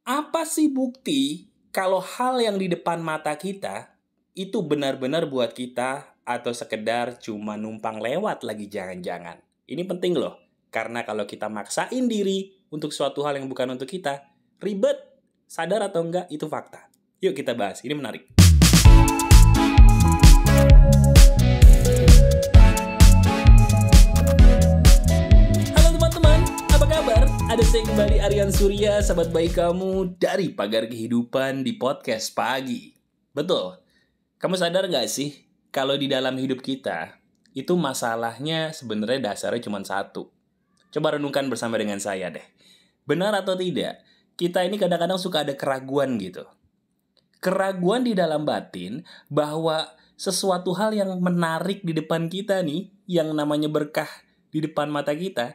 Apa sih bukti kalau hal yang di depan mata kita itu benar-benar buat kita atau sekedar cuma numpang lewat lagi jangan-jangan? Ini penting loh, karena kalau kita maksain diri untuk suatu hal yang bukan untuk kita, ribet, sadar atau enggak itu fakta. Yuk kita bahas, ini menarik. Ada saya kembali, Aryan Surya, sahabat baik kamu dari Pagar Kehidupan di podcast pagi. Betul, kamu sadar gak sih kalau di dalam hidup kita itu masalahnya sebenarnya dasarnya cuma satu. Coba renungkan bersama dengan saya deh. Benar atau tidak, kita ini kadang-kadang suka ada keraguan gitu. Keraguan di dalam batin bahwa sesuatu hal yang menarik di depan kita nih, yang namanya berkah di depan mata kita,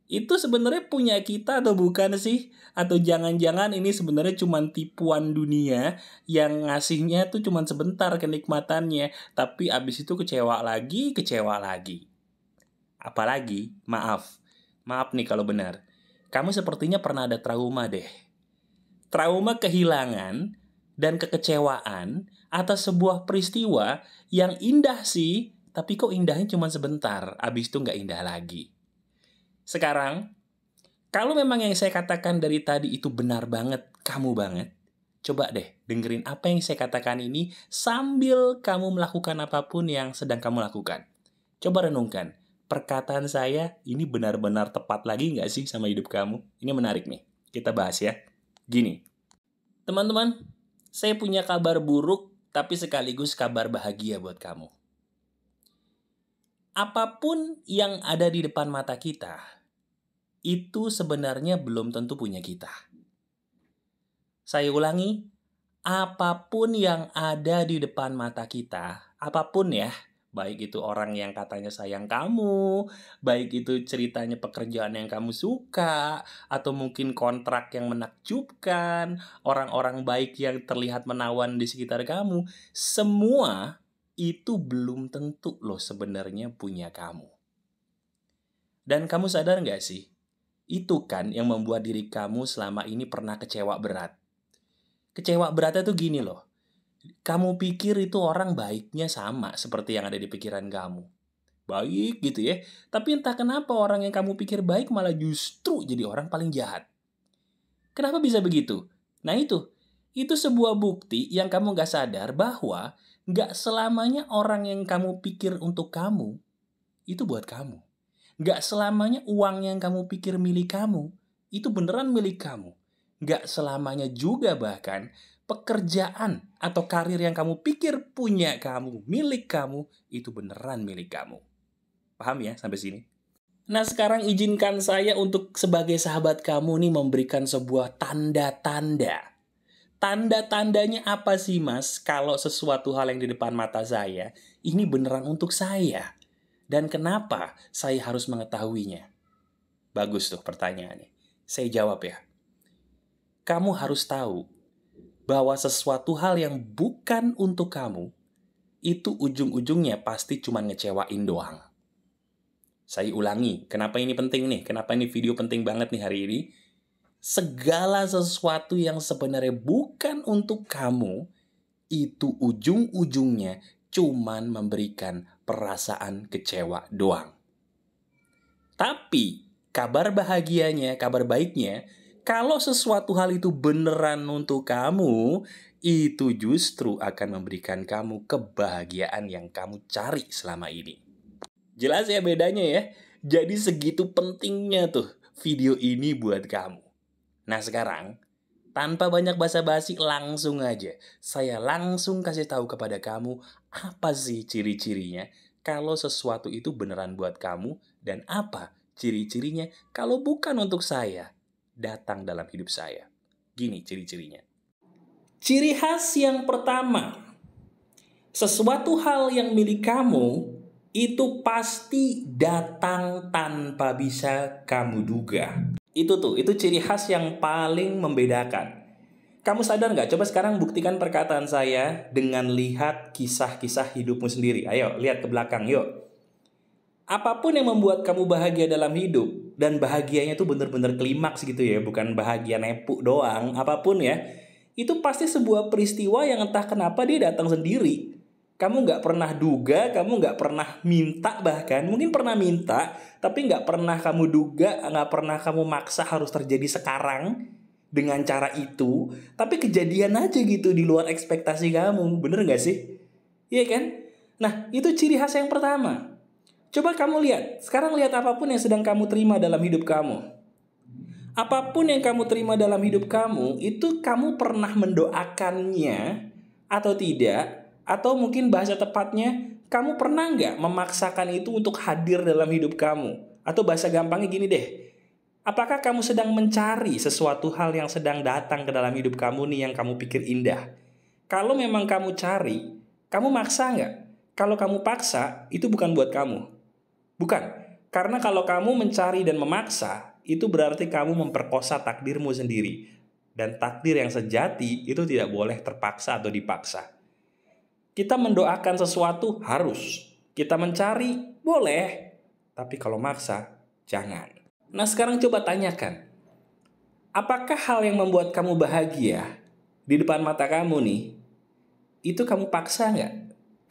itu sebenarnya punya kita atau bukan sih? Atau jangan-jangan ini sebenarnya cuma tipuan dunia yang ngasihnya tuh cuma sebentar kenikmatannya, tapi abis itu kecewa lagi. Apalagi, maaf nih kalau benar, kamu sepertinya pernah ada trauma deh. Trauma kehilangan dan kekecewaan atas sebuah peristiwa yang indah sih, tapi kok indahnya cuma sebentar, abis itu nggak indah lagi. Sekarang, kalau memang yang saya katakan dari tadi itu benar banget, kamu banget, coba deh dengerin apa yang saya katakan ini sambil kamu melakukan apapun yang sedang kamu lakukan. Coba renungkan, perkataan saya ini benar-benar tepat lagi nggak sih sama hidup kamu? Ini menarik nih, kita bahas ya. Gini, teman-teman, saya punya kabar buruk tapi sekaligus kabar bahagia buat kamu. Apapun yang ada di depan mata kita, itu sebenarnya belum tentu punya kita. Saya ulangi, apapun yang ada di depan mata kita, apapun ya, baik itu orang yang katanya sayang kamu, baik itu ceritanya pekerjaan yang kamu suka, atau mungkin kontrak yang menakjubkan, orang-orang baik yang terlihat menawan di sekitar kamu, semua itu belum tentu loh sebenarnya punya kamu. Dan kamu sadar gak sih? Itu kan yang membuat diri kamu selama ini pernah kecewa berat. Kecewa beratnya tuh gini loh. Kamu pikir itu orang baiknya sama seperti yang ada di pikiran kamu. Baik gitu ya. Tapi entah kenapa orang yang kamu pikir baik malah justru jadi orang paling jahat. Kenapa bisa begitu? Nah itu sebuah bukti yang kamu gak sadar bahwa gak selamanya orang yang kamu pikir untuk kamu itu buat kamu. Gak selamanya uang yang kamu pikir milik kamu, itu beneran milik kamu. Gak selamanya juga bahkan pekerjaan atau karir yang kamu pikir punya kamu, milik kamu, itu beneran milik kamu. Paham ya sampai sini? Nah sekarang izinkan saya untuk sebagai sahabat kamu nih memberikan sebuah tanda-tanda. Tanda-tandanya apa sih mas kalau sesuatu hal yang di depan mata saya, ini beneran untuk saya? Dan kenapa saya harus mengetahuinya? Bagus tuh pertanyaannya. Saya jawab ya. Kamu harus tahu bahwa sesuatu hal yang bukan untuk kamu, itu ujung-ujungnya pasti cuma ngecewain doang. Saya ulangi, kenapa ini penting nih? Kenapa ini video penting banget nih hari ini? Segala sesuatu yang sebenarnya bukan untuk kamu, itu ujung-ujungnya cuman memberikan perasaan kecewa doang. Tapi kabar bahagianya, kabar baiknya, kalau sesuatu hal itu beneran untuk kamu, itu justru akan memberikan kamu kebahagiaan yang kamu cari selama ini. Jelas ya bedanya ya? Jadi segitu pentingnya tuh video ini buat kamu. Nah sekarang, tanpa banyak basa-basi langsung aja, saya langsung kasih tahu kepada kamu apa sih ciri-cirinya kalau sesuatu itu beneran buat kamu dan apa ciri-cirinya kalau bukan untuk saya datang dalam hidup saya. Gini ciri-cirinya. Ciri khas yang pertama, sesuatu hal yang milik kamu itu pasti datang tanpa bisa kamu duga. Itu ciri khas yang paling membedakan. Kamu sadar nggak? Coba sekarang buktikan perkataan saya dengan lihat kisah-kisah hidupmu sendiri. Ayo, lihat ke belakang, yuk. Apapun yang membuat kamu bahagia dalam hidup, dan bahagianya tuh bener-bener klimaks gitu ya, bukan bahagia nepuk doang, apapun ya, itu pasti sebuah peristiwa yang entah kenapa dia datang sendiri. Kamu nggak pernah duga, kamu nggak pernah minta, bahkan mungkin pernah minta, tapi nggak pernah kamu duga, nggak pernah kamu maksa harus terjadi sekarang dengan cara itu, tapi kejadian aja gitu di luar ekspektasi kamu, bener nggak sih? Iya kan? Nah, itu ciri khas yang pertama. Coba kamu lihat, sekarang lihat apapun yang sedang kamu terima dalam hidup kamu. Apapun yang kamu terima dalam hidup kamu, itu kamu pernah mendoakannya atau tidak? Atau mungkin bahasa tepatnya, kamu pernah nggak memaksakan itu untuk hadir dalam hidup kamu? Atau bahasa gampangnya gini deh, apakah kamu sedang mencari sesuatu hal yang sedang datang ke dalam hidup kamu nih yang kamu pikir indah? Kalau memang kamu cari, kamu maksa nggak? Kalau kamu paksa, itu bukan buat kamu. Bukan, karena kalau kamu mencari dan memaksa, itu berarti kamu memperkosa takdirmu sendiri. Dan takdir yang sejati itu tidak boleh terpaksa atau dipaksa. Kita mendoakan sesuatu harus. Kita mencari boleh, tapi kalau maksa, jangan. Nah sekarang coba tanyakan, apakah hal yang membuat kamu bahagia di depan mata kamu nih, itu kamu paksa nggak?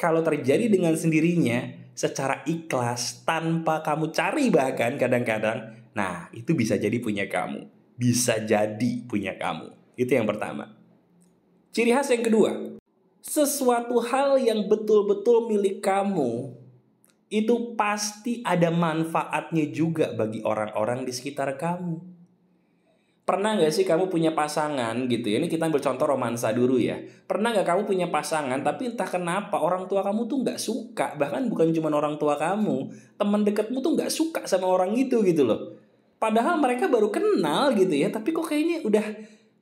Kalau terjadi dengan sendirinya, secara ikhlas, tanpa kamu cari bahkan kadang-kadang, nah itu bisa jadi punya kamu. Bisa jadi punya kamu. Itu yang pertama. Ciri khas yang kedua, sesuatu hal yang betul-betul milik kamu, itu pasti ada manfaatnya juga bagi orang-orang di sekitar kamu. Pernah nggak sih kamu punya pasangan gitu ya? Ini kita ambil contoh romansa dulu ya. Pernah nggak kamu punya pasangan tapi entah kenapa orang tua kamu tuh nggak suka. Bahkan bukan cuma orang tua kamu, teman dekatmu tuh nggak suka sama orang itu gitu loh. Padahal mereka baru kenal gitu ya, tapi kok kayaknya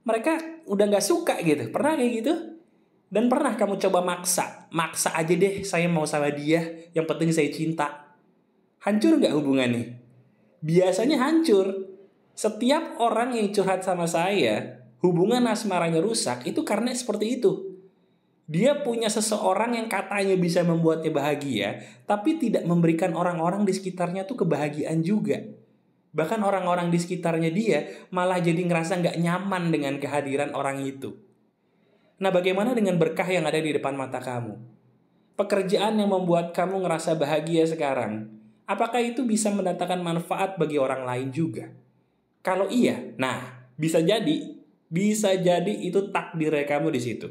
mereka udah nggak suka gitu. Pernah kayak gitu? Dan pernah kamu coba maksa aja deh saya mau sama dia, yang penting saya cinta. Hancur nggak hubungannya? Biasanya hancur. Setiap orang yang curhat sama saya, hubungan asmaranya rusak, itu karena seperti itu. Dia punya seseorang yang katanya bisa membuatnya bahagia, tapi tidak memberikan orang-orang di sekitarnya tuh kebahagiaan juga. Bahkan orang-orang di sekitarnya dia malah jadi ngerasa nggak nyaman dengan kehadiran orang itu. Nah bagaimana dengan berkah yang ada di depan mata kamu? Pekerjaan yang membuat kamu ngerasa bahagia sekarang, apakah itu bisa mendatangkan manfaat bagi orang lain juga? Kalau iya, nah bisa jadi itu takdirnya kamu di situ.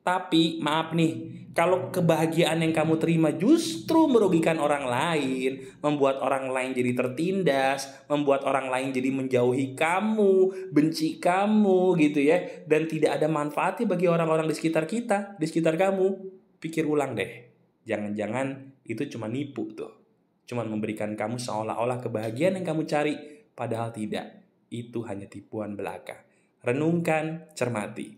Tapi maaf nih, kalau kebahagiaan yang kamu terima justru merugikan orang lain, membuat orang lain jadi tertindas, membuat orang lain jadi menjauhi kamu, benci kamu gitu ya, dan tidak ada manfaatnya bagi orang-orang di sekitar kita, di sekitar kamu, pikir ulang deh. Jangan-jangan itu cuma nipu tuh. Cuma memberikan kamu seolah-olah kebahagiaan yang kamu cari. Padahal tidak, itu hanya tipuan belaka. Renungkan, cermati.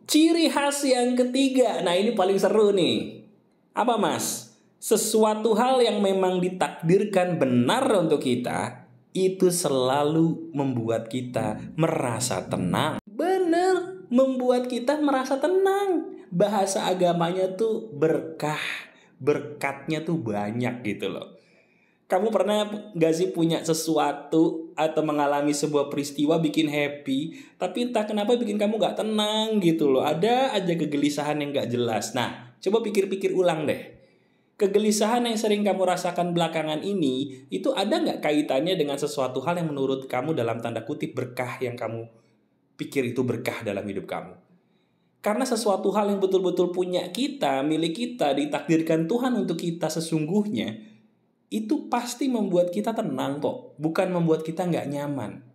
Ciri khas yang ketiga, nah ini paling seru nih. Apa mas? Sesuatu hal yang memang ditakdirkan benar untuk kita, itu selalu membuat kita merasa tenang. Bener, membuat kita merasa tenang. Bahasa agamanya tuh berkah, berkatnya tuh banyak gitu loh. Kamu pernah gak sih punya sesuatu atau mengalami sebuah peristiwa bikin happy, tapi entah kenapa bikin kamu gak tenang gitu loh. Ada aja kegelisahan yang gak jelas. Nah, coba pikir-pikir ulang deh. Kegelisahan yang sering kamu rasakan belakangan ini, itu ada gak kaitannya dengan sesuatu hal yang menurut kamu dalam tanda kutip berkah yang kamu pikir itu berkah dalam hidup kamu? Karena sesuatu hal yang betul-betul punya kita, milik kita, ditakdirkan Tuhan untuk kita sesungguhnya, itu pasti membuat kita tenang kok, bukan membuat kita nggak nyaman.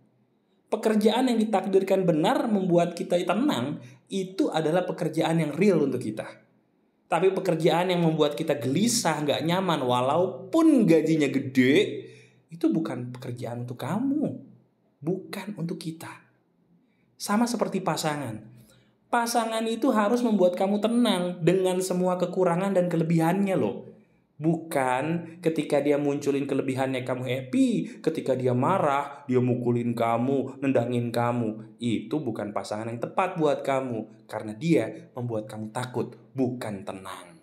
Pekerjaan yang ditakdirkan benar membuat kita tenang, itu adalah pekerjaan yang real untuk kita. Tapi pekerjaan yang membuat kita gelisah, nggak nyaman, walaupun gajinya gede, itu bukan pekerjaan untuk kamu, bukan untuk kita. Sama seperti pasangan. Pasangan itu harus membuat kamu tenang dengan semua kekurangan dan kelebihannya loh. Bukan ketika dia munculin kelebihannya kamu happy, ketika dia marah, dia mukulin kamu, nendangin kamu. Itu bukan pasangan yang tepat buat kamu, karena dia membuat kamu takut, bukan tenang.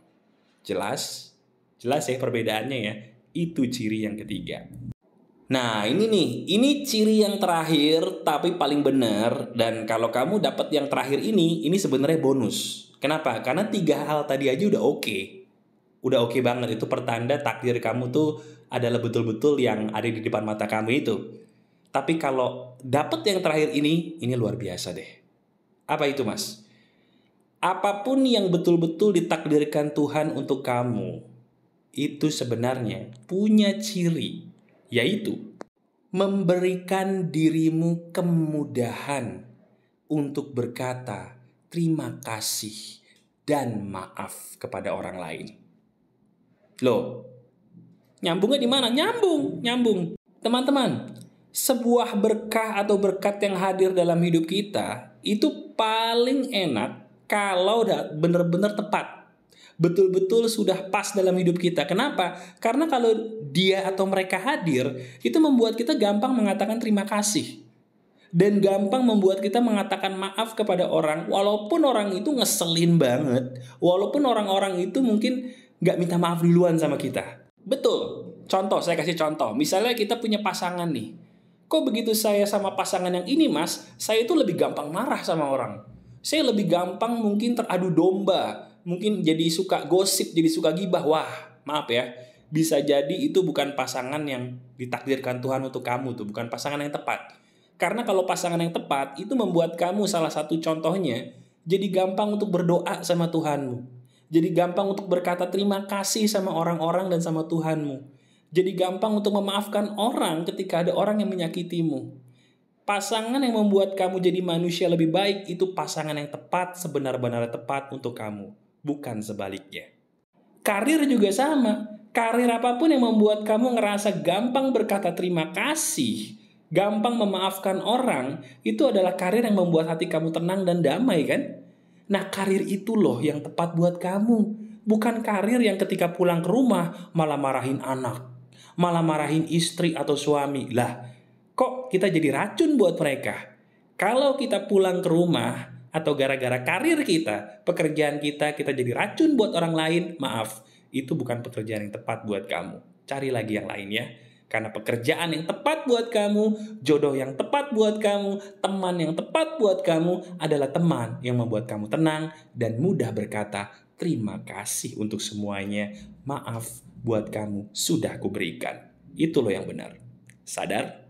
Jelas? Jelas ya perbedaannya ya? Itu ciri yang ketiga. Nah ini nih, ini ciri yang terakhir tapi paling benar. Dan kalau kamu dapat yang terakhir ini sebenarnya bonus. Kenapa? Karena 3 hal tadi aja udah oke. Udah oke banget, itu pertanda takdir kamu tuh adalah betul-betul yang ada di depan mata kamu itu. Tapi kalau dapat yang terakhir ini luar biasa deh. Apa itu mas? Apapun yang betul-betul ditakdirkan Tuhan untuk kamu, itu sebenarnya punya ciri, yaitu memberikan dirimu kemudahan untuk berkata terima kasih dan maaf kepada orang lain. Loh, nyambungnya di mana? Nyambung. Teman-teman, sebuah berkah atau berkat yang hadir dalam hidup kita itu paling enak kalau udah benar-benar tepat. Betul-betul sudah pas dalam hidup kita. Kenapa? Karena kalau dia atau mereka hadir, itu membuat kita gampang mengatakan terima kasih. Dan gampang membuat kita mengatakan maaf kepada orang, walaupun orang itu ngeselin banget. Walaupun orang-orang itu mungkin gak minta maaf duluan sama kita. Betul. Contoh, saya kasih contoh. Misalnya kita punya pasangan nih. Kok begitu saya sama pasangan yang ini mas, saya itu lebih gampang marah sama orang. Saya lebih gampang mungkin teradu domba. Mungkin jadi suka gosip, jadi suka gibah. Wah, maaf ya. Bisa jadi itu bukan pasangan yang ditakdirkan Tuhan untuk kamu tuh. Bukan pasangan yang tepat. Karena kalau pasangan yang tepat, itu membuat kamu salah satu contohnya, jadi gampang untuk berdoa sama Tuhanmu. Jadi gampang untuk berkata terima kasih sama orang-orang dan sama Tuhanmu. Jadi gampang untuk memaafkan orang ketika ada orang yang menyakitimu. Pasangan yang membuat kamu jadi manusia lebih baik, itu pasangan yang tepat, sebenar-benarnya tepat untuk kamu. Bukan sebaliknya. Karir juga sama. Karir apapun yang membuat kamu ngerasa gampang berkata terima kasih, gampang memaafkan orang, itu adalah karir yang membuat hati kamu tenang dan damai kan? Nah karir itu loh yang tepat buat kamu. Bukan karir yang ketika pulang ke rumah malah marahin anak, malah marahin istri atau suami. Lah, kok kita jadi racun buat mereka? Kalau kita pulang ke rumah atau gara-gara karir kita, pekerjaan kita jadi racun buat orang lain, maaf, itu bukan pekerjaan yang tepat buat kamu. Cari lagi yang lain ya. Karena pekerjaan yang tepat buat kamu, jodoh yang tepat buat kamu, teman yang tepat buat kamu adalah teman yang membuat kamu tenang dan mudah berkata, terima kasih untuk semuanya, maaf buat kamu sudah kuberikan. Itu loh yang benar. Sadar?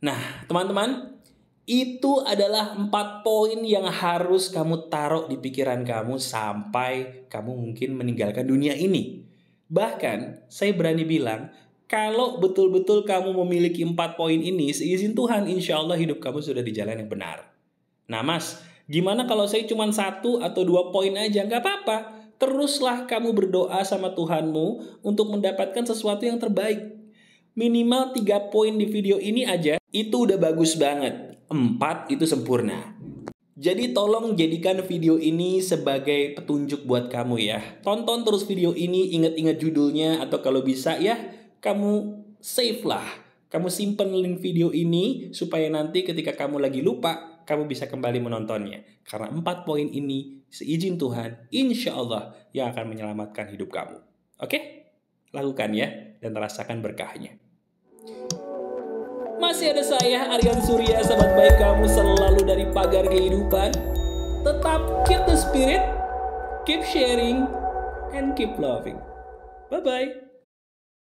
Nah, teman-teman, itu adalah 4 poin yang harus kamu taruh di pikiran kamu sampai kamu mungkin meninggalkan dunia ini. Bahkan, saya berani bilang, kalau betul-betul kamu memiliki 4 poin ini, seizin Tuhan, insya Allah hidup kamu sudah di jalan yang benar. Nah mas, gimana kalau saya cuma 1 atau 2 poin aja? Gak apa-apa. Teruslah kamu berdoa sama Tuhanmu untuk mendapatkan sesuatu yang terbaik. Minimal 3 poin di video ini aja, itu udah bagus banget. 4 itu sempurna. Jadi tolong jadikan video ini sebagai petunjuk buat kamu ya. Tonton terus video ini, ingat-ingat judulnya, atau kalau bisa ya, kamu save lah. Kamu simpen link video ini supaya nanti ketika kamu lagi lupa, kamu bisa kembali menontonnya. Karena 4 poin ini, seizin Tuhan, insya Allah yang akan menyelamatkan hidup kamu. Oke? Lakukan ya, dan rasakan berkahnya. Masih ada saya, Aryan Surya, sahabat baik kamu selalu dari pagar kehidupan. Tetap keep the spirit, keep sharing, and keep loving. Bye-bye.